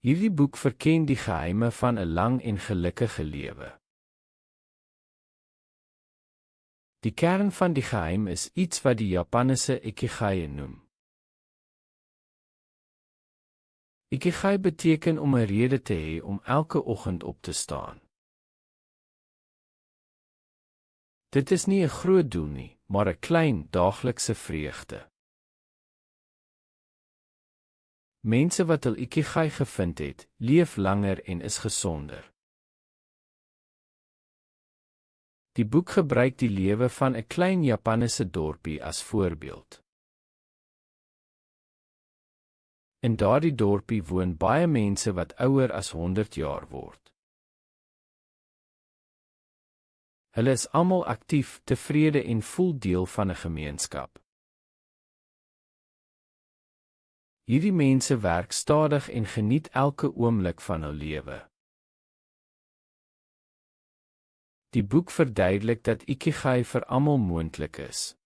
Hierdie boek verken die geheime van 'n lang en gelukkige lewe. Die kern van die geheim is iets wat die Japanese ikigai noem. Ikigai beteken om 'n rede te hê om elke oggend op te staan. Dit is nie 'n groot doel nie, maar 'n klein, daaglikse vreugde. Mense wat hul ikigai gevind het, leef langer en is gesonder. Die boek gebruik die lewe van 'n klein Japanese dorpie as voorbeeld. In daardie dorpie woon baie mense wat ouer as 100 jaar word. Hulle is almal aktief, tevrede en voel deel van 'n gemeenskap. Hierdie mense werk stadig en geniet elke oomblik van hul lewe. Die boek verduidelik dat ikigai vir almal moontlik is.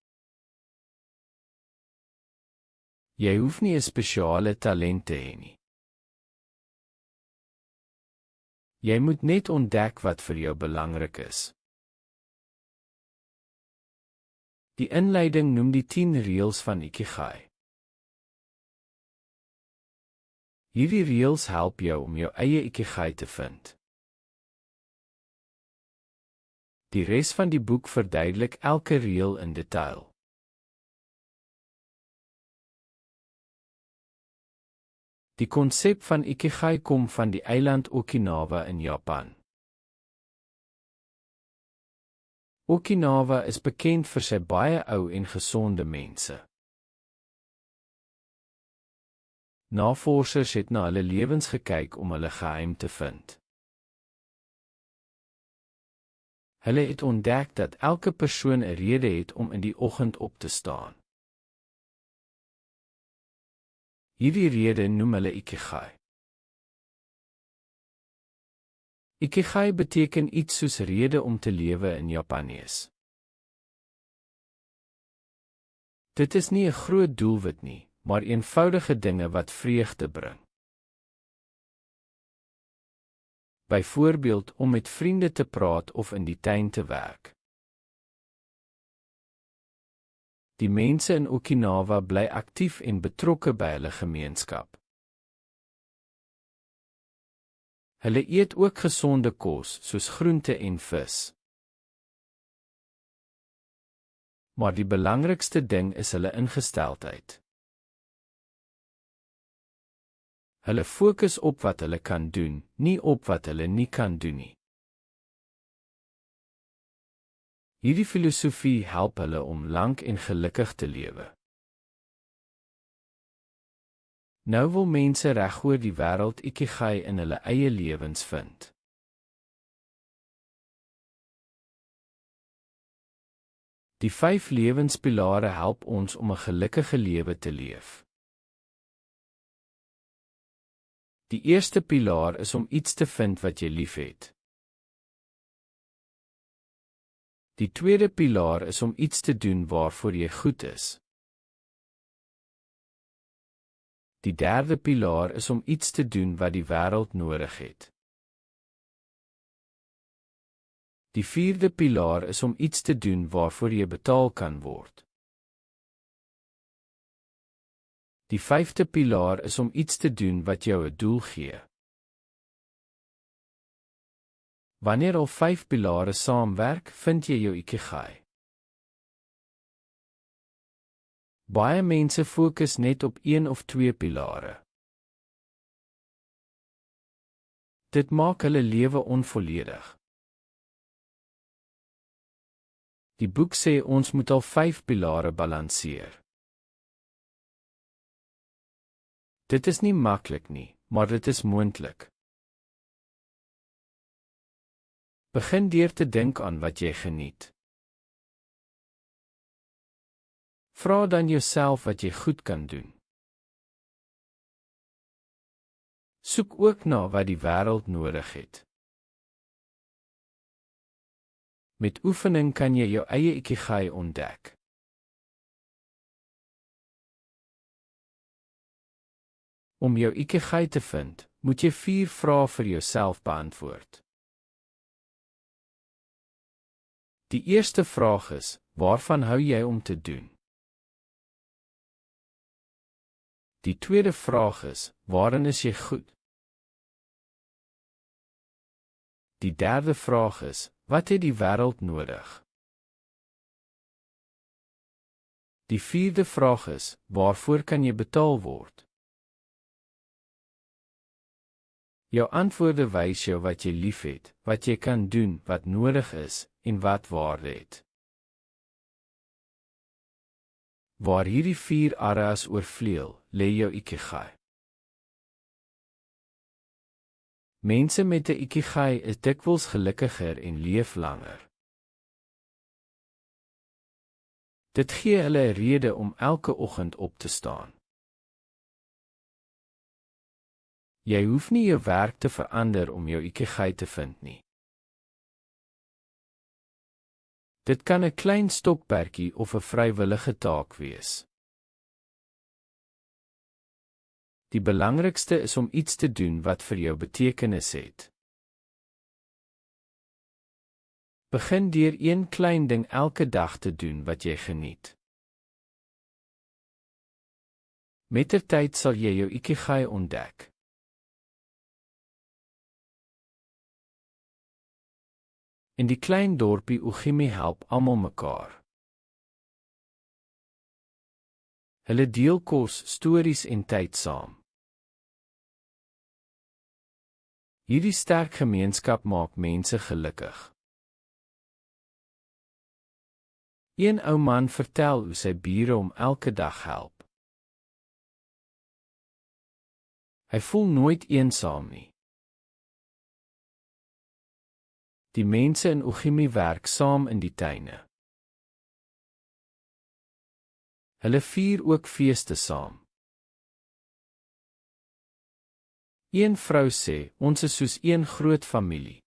Jy hoef nie 'n spesiale talent te hê nie. Jy moet net ontdek wat vir jou belangrik is. Die inleiding noem die 10 reëls van ikigai. Hierdie reëls help jou om jou eie ikigai te vind. Die res van die boek verduidelik elke reël in detail. Die konsep van ikigai kom van die eiland Okinawa in Japan. Okinawa is bekend vir sy baie ou en gesonde mense. Navorsers het na hulle lewens gekyk om hulle geheim te vind. Hulle het ontdek dat elke persoon 'n rede het om in die oggend op te staan. Hierdie rede noem hulle ikigai. Ikigai beteken iets soos rede om te lewe in Japanees. Dit is nie 'n groot doelwit nie, maar eenvoudige dinge wat vreugde bring. Byvoorbeeld om met vriende te praat of in die tuin te werk. Die mense in Okinawa bly aktief en betrokke by hulle gemeenskap. Hulle eet ook gesonde kos soos groente en vis. Maar die belangrikste ding is hulle ingesteldheid. Hulle fokus op wat hulle kan doen, nie op wat hulle nie kan doen nie. Hierdie filosofie help hulle om lank en gelukkig te lewe. Nou wil mense regoor die wêreld ikigai in hulle eie lewens vind. Die 5 lewenspilare help ons om 'n gelukkige lewe te leef. Die eerste pilaar is om iets te vind wat jy liefhet. Die tweede pilaar is om iets te doen waarvoor jy goed is. Die derde pilaar is om iets te doen wat die wêreld nodig het. Die vierde pilaar is om iets te doen waarvoor jy betaal kan word. Die 5de pilaar is om iets te doen wat jou 'n doel gee. Wanneer al 5 pilare saamwerk, vind jy jou ikigai. Baie mense fokus net op 1 of 2 pilare. Dit maak hulle lewe onvolledig. Die boek sê ons moet al 5 pilare balanseer. Dit is nie maklik nie, maar dit is moontlik. Begin deur te dink aan wat jy geniet. Vra dan jouself wat jy goed kan doen. Soek ook na wat die wêreld nodig het. Met oefening kan jy jou eie ikigai ontdek. Om jou ikigai te vind, moet jy 4 vrae vir jouself beantwoord. Die eerste vraag is, waarvan hou jy om te doen? Die tweede vraag is, waarin is jy goed? Die derde vraag is, wat het die wêreld nodig? Die vierde vraag is, waarvoor kan jy betaal word? Jou antwoorde wys jou wat jy liefhet, wat jy kan doen, wat nodig is, en wat waarde het. Waar hierdie 4 areas oorvleuel, lê jou ikigai. Mense met 'n ikigai is dikwels gelukkiger en leef langer. Dit gee hulle 'n rede om elke oggend op te staan. Jy hoef nie jou werk te verander om jou ikigai te vind nie. Dit kan 'n klein stokperdjie of 'n vrywillige taak wees. Die belangrikste is om iets te doen wat vir jou betekenis het. Begin deur een klein ding elke dag te doen wat jy geniet. Mettertyd sal jy jou ikigai ontdek. In die klein dorpie Ugimi help almal mekaar. Hulle deel kos, stories en tyd saam. Hierdie sterk gemeenskap maak mense gelukkig. Een ou man vertel hoe sy bure hom elke dag help. Hy voel nooit eensaam nie. Die mense in Ugimi werk saam in die tuine. Hulle vier ook feeste saam. Een vrou sê, ons is soos een groot familie.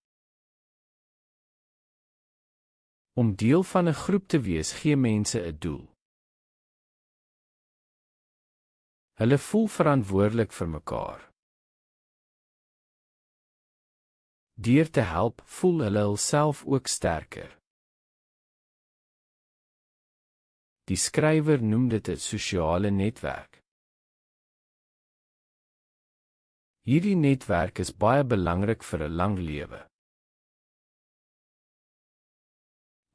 Om deel van 'n groep te wees gee mense 'n doel. Hulle voel verantwoordelik vir mekaar. Deur te help, voel hulle hulself ook sterker. Die skrywer noem dit 'n sosiale netwerk. Hierdie netwerk is baie belangrik vir 'n lang lewe.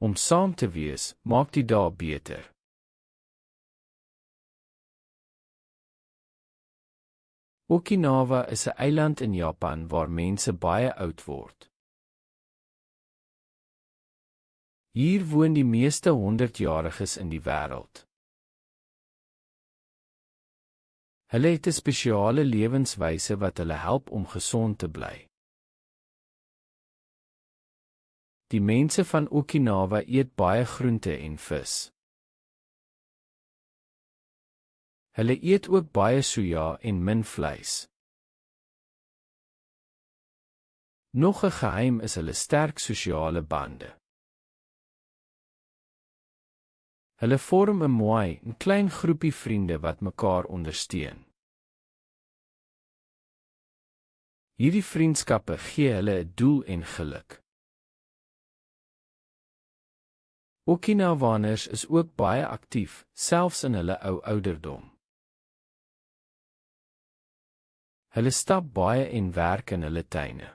Om saam te wees, maak die dae beter. Okinawa is 'n eiland in Japan waar mense baie oud word. Hier woon die meeste 100-jariges in die wêreld. Hulle het 'n spesiale lewenswyse wat hulle help om gesond te bly. Die mense van Okinawa eet baie groente en vis. Hulle eet ook baie soja en min vleis. Nog 'n geheim is hulle sterk sosiale bande. Hulle vorm 'n moai, 'n klein groepie vriende wat mekaar ondersteun. Hierdie vriendskappe gee hulle 'n doel en geluk. Okinawaners is ook baie aktief, selfs in hulle ou ouderdom. Hulle stap baie en werk in hulle tuine.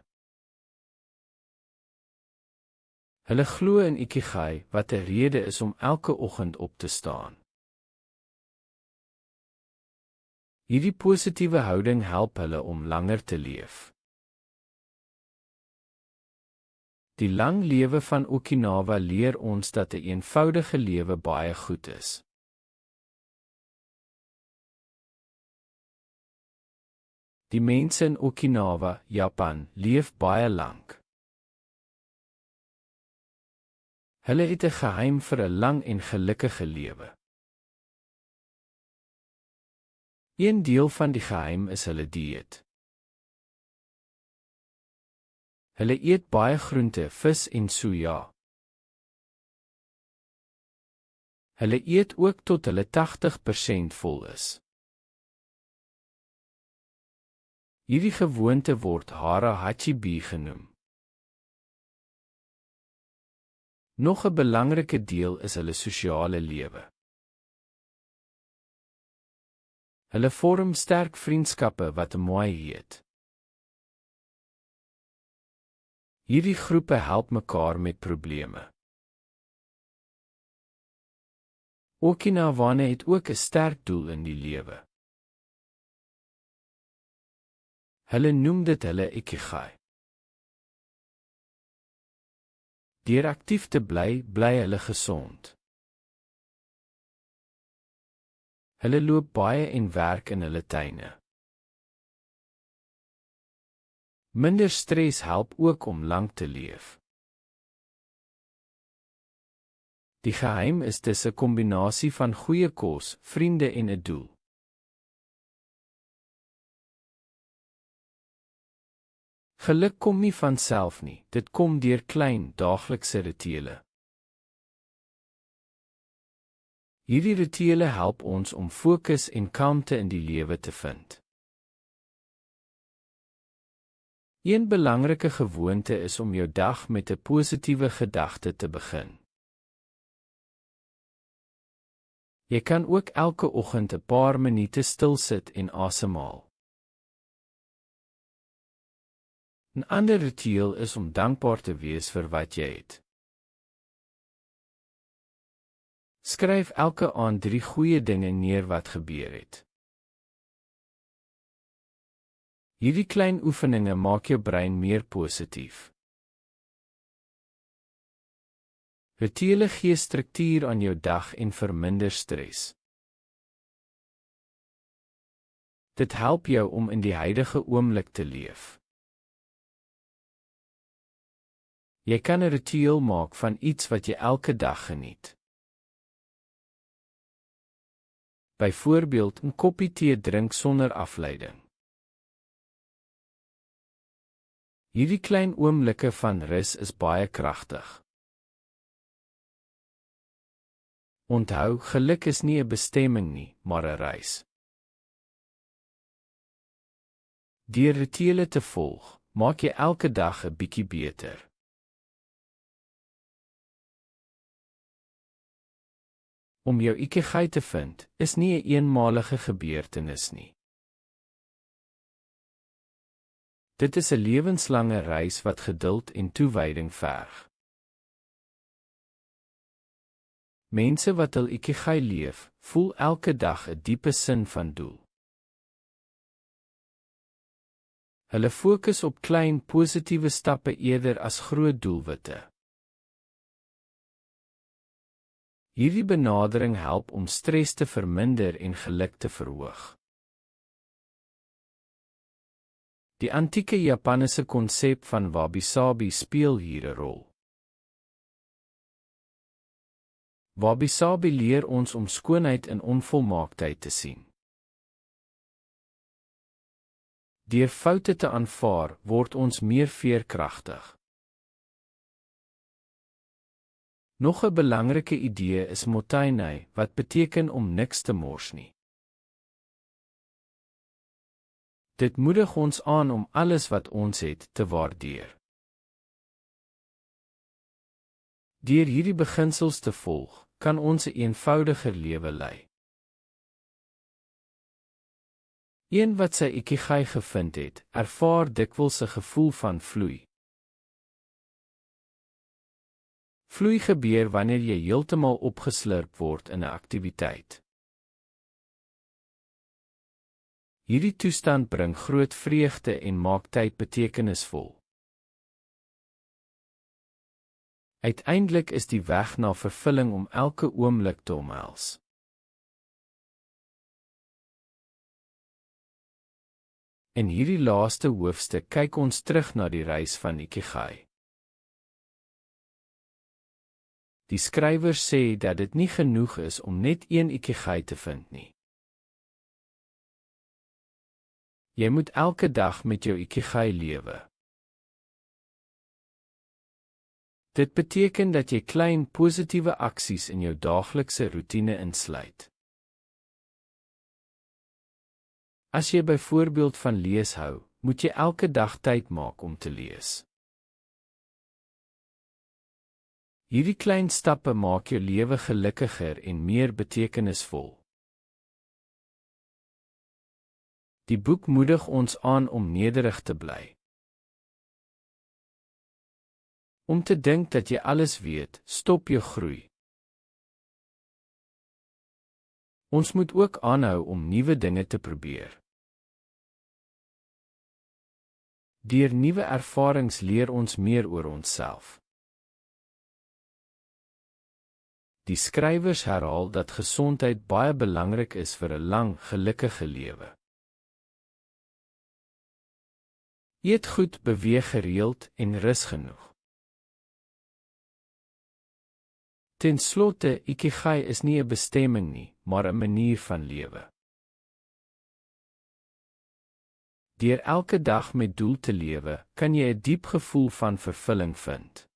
Hulle glo in ikigai, wat 'n rede is om elke oggend op te staan. Hierdie positiewe houding help hulle om langer te leef. Die lang lewe van Okinawa leer ons dat 'n eenvoudige lewe baie goed is. Die mense in Okinawa, Japan, leef baie lank. Hulle het 'n geheim vir 'n lang en gelukkige lewe. Een deel van die geheim is hulle dieet. Hulle eet baie groente, vis en soja. Hulle eet ook tot hulle 80% vol is. Hierdie gewoonte word Hara Hachibi genoem. Nog 'n belangrike deel is hulle sosiale lewe. Hulle vorm sterk vriendskappe wat 'n mooi heet. Hierdie groepe help mekaar met probleme. Okinawane het ook 'n sterk doel in die lewe. Hulle noem dit hulle ikigai. Deur aktief te bly hulle gesond. Hulle loop baie en werk in hulle tuine. Minder stres help ook om lank te leef. Die geheim is dus 'n kombinasie van goeie kos, vriende en 'n doel. Geluk kom nie van self nie, dit kom deur klein, daaglikse rituele. Hierdie rituele help ons om fokus en kalmte in die lewe te vind. Een belangrike gewoonte is om jou dag met 'n positiewe gedagte te begin. Jy kan ook elke oggend 'n paar minute stil sit en asemhaal. 'n Ander ritueel is om dankbaar te wees vir wat jy het. Skryf elke aand 3 goeie dinge neer wat gebeur het. Hierdie klein oefeninge maak jou brein meer positief. Rituele gee struktuur aan jou dag en verminder stres. Dit help jou om in die huidige oomblik te leef. Jy kan 'n ritueel maak van iets wat jy elke dag geniet. Byvoorbeeld 'n koppie tee drink sonder afleiding. Hierdie klein oomblikke van rus is baie kragtig. Onthou, geluk is nie 'n bestemming nie, maar 'n reis. Deur rituele te volg, maak jy elke dag 'n bietjie beter. Om jou ikigai te vind, is nie 'n eenmalige gebeurtenis nie. Dit is 'n lewenslange reis wat geduld en toewyding verg. Mense wat hul ikigai leef, voel elke dag 'n diepe sin van doel. Hulle fokus op klein positiewe stappe eerder as groot doelwitte. Hierdie benadering help om stres te verminder en geluk te verhoog. Die antieke Japanese konsep van wabi-sabi speel hier 'n rol. Wabi-sabi leer ons om skoonheid in onvolmaaktheid te sien. Deur foute te aanvaar, word ons meer veerkragtig. Nog 'n belangrike idee is motainai, wat beteken om niks te mors nie. Dit moedig ons aan om alles wat ons het te waardeer. Deur hierdie beginsels te volg, kan ons 'n eenvoudiger lewe lei. Een wat sy ikigai gevind het, ervaar dikwels 'n gevoel van vloei. Vloei gebeur wanneer jy heeltemal opgeslurp word in 'n aktiwiteit. Hierdie toestand bring groot vreugde en maak tyd betekenisvol. Uiteindelik is die weg na vervulling om elke oomblik te omhels. In hierdie laaste hoofstuk kyk ons terug na die reis van ikigai. Die skrywer sê dat dit nie genoeg is om net een ikigai te vind nie. Jy moet elke dag met jou ikigai lewe. Dit beteken dat jy klein positiewe aksies in jou daaglikse roetine insluit. As jy byvoorbeeld van lees hou, moet jy elke dag tyd maak om te lees. Hierdie klein stappe maak jou lewe gelukkiger en meer betekenisvol. Die boek moedig ons aan om nederig te bly. Om te dink dat jy alles weet, stop jou groei. Ons moet ook aanhou om nuwe dinge te probeer. Deur nuwe ervarings leer ons meer oor onsself. Die skrywers herhaal dat gesondheid baie belangrik is vir 'n lang, gelukkige lewe. Eet goed, beweeg gereeld en rus genoeg. Ten slotte, ikigai is nie 'n bestemming nie, maar 'n manier van lewe. Deur elke dag met doel te lewe, kan jy 'n diep gevoel van vervulling vind.